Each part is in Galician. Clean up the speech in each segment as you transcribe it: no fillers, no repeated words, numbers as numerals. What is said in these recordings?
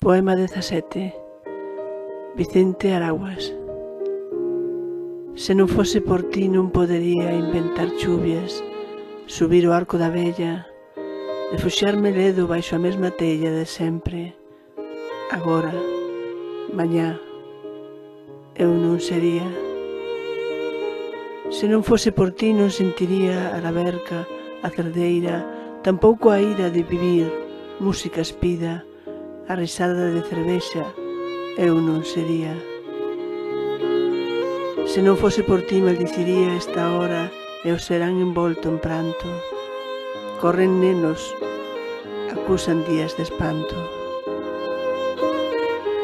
Poema 17. Vicente Araguas. Se non fose por ti non podería inventar chuvias, subir o arco da vella, refuxiarme ledo baixo a mesma tella de sempre. Agora, mañá, eu non sería. Se non fose por ti non sentiría a laberca, a cerdeira, tampouco a ira de vivir, música espida, a risada de cervexa, eu non sería. Se non fose por ti maldiciría esta hora e os serán envolto en pranto. Corren nenos, acusan días de espanto.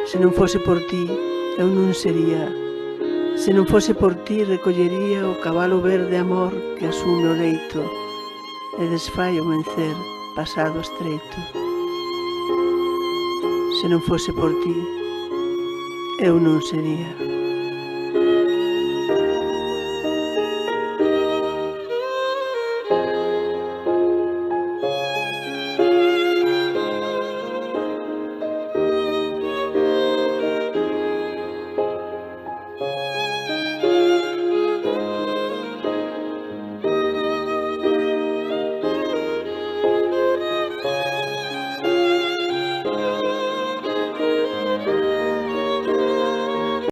Se non fose por ti, eu non sería. Se non fose por ti recollería o cabalo verde amor que asume o leito e desfai o mencer pasado estreito. Se non fose por ti, eu non sería.